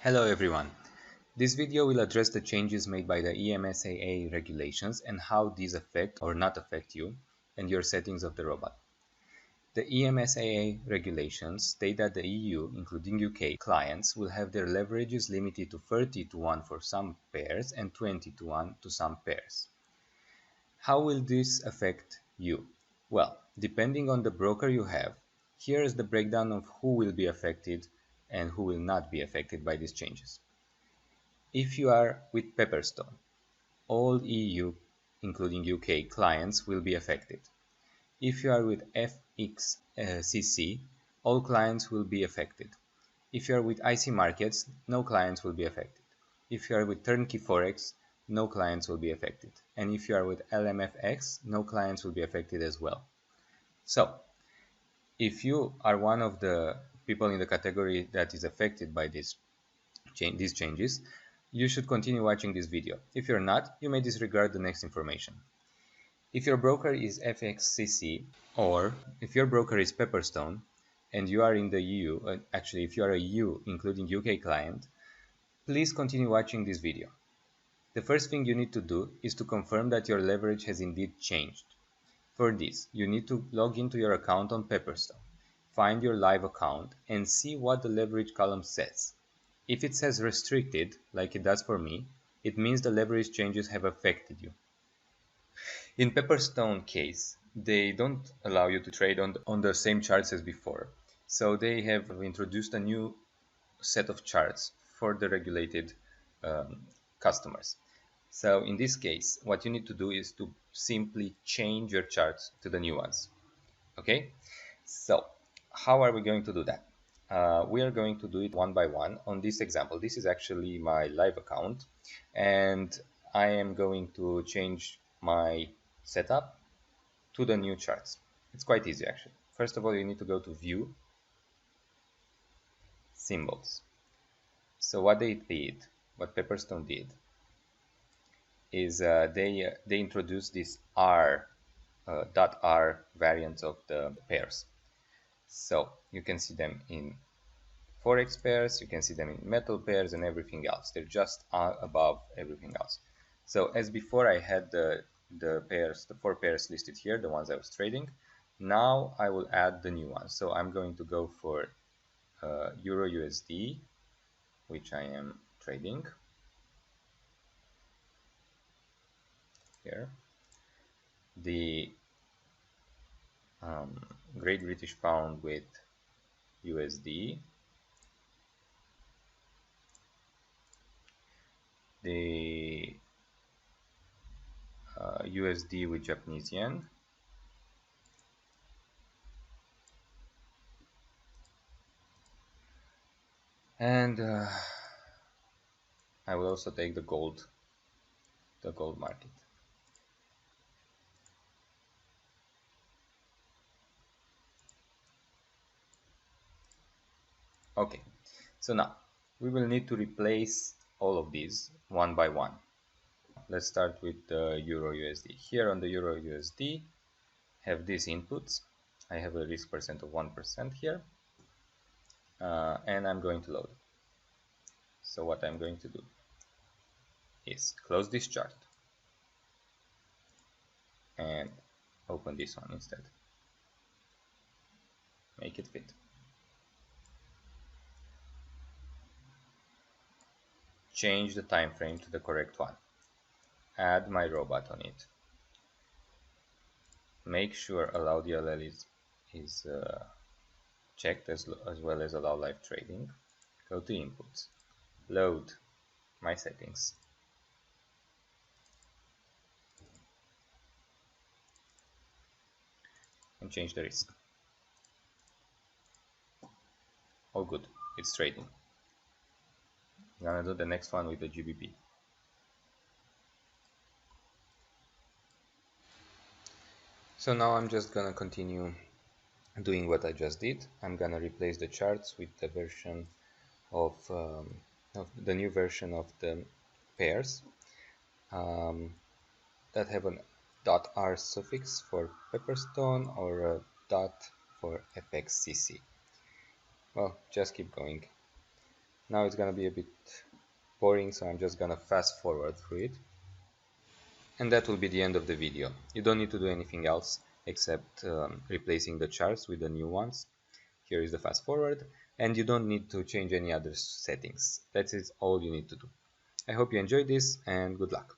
Hello everyone. This video will address the changes made by the EMSAA regulations and how these affect or not affect you and your settings of the robot. The EMSAA regulations state that the EU, including UK, clients will have their leverages limited to 30 to 1 for some pairs and 20 to 1 to some pairs. How will this affect you? Well, depending on the broker you have, here is the breakdown of who will be affected and who will not be affected by these changes. If you are with Pepperstone, all EU, including UK, clients will be affected. If you are with FXCC, all clients will be affected. If you are with IC Markets, no clients will be affected. If you are with Turnkey Forex, no clients will be affected. And if you are with LMFX, no clients will be affected as well. So, if you are one of the people in the category that is affected by these changes, you should continue watching this video. If you're not, you may disregard the next information. If your broker is FXCC or if your broker is Pepperstone and you are in the EU, actually if you are a EU including UK client, please continue watching this video. The first thing you need to do is to confirm that your leverage has indeed changed. For this, you need to log into your account on Pepperstone, find your live account and see what the leverage column says. If it says restricted, like it does for me, it means the leverage changes have affected you. In Pepperstone case, they don't allow you to trade on the same charts as before. So they have introduced a new set of charts for the regulated customers. So in this case, what you need to do is to simply change your charts to the new ones. Okay, so how are we going to do that? We are going to do it one by one on this example. This is actually my live account and I am going to change my setup to the new charts. It's quite easy actually. First of all, you need to go to View, Symbols. So what they did, what Pepperstone did, is they introduced this R variant of the pairs. So you can see them in Forex pairs, you can see them in metal pairs and everything else. They're just above everything else. So as before I had the pairs, the 4 pairs listed here, the ones I was trading. Now I will add the new ones. So I'm going to go for Euro USD, which I am trading here. The Great British Pound with USD, the USD with Japanese yen, and I will also take the gold market. Okay, so now we will need to replace all of these one by one. Let's start with the Euro USD. Here on the Euro USD, have these inputs. I have a risk percent of 1% here, and I'm going to load it. So what I'm going to do is close this chart and open this one instead. Make it fit. Change the time frame to the correct one. Add my robot on it. Make sure allow DLL is checked as well as allow live trading. Go to inputs, load my settings, and change the risk. All good, it's trading. I'm gonna do the next one with the GBP. So now I'm just gonna continue doing what I just did. I'm gonna replace the charts with the version of the new version of the pairs that have an .r suffix for Pepperstone or a dot for FXCC. Well, just keep going. Now it's gonna be a bit boring, so I'm just gonna fast forward through it. And that will be the end of the video. You don't need to do anything else except replacing the charts with the new ones. Here is the fast forward, and you don't need to change any other settings. That is all you need to do. I hope you enjoyed this, and good luck.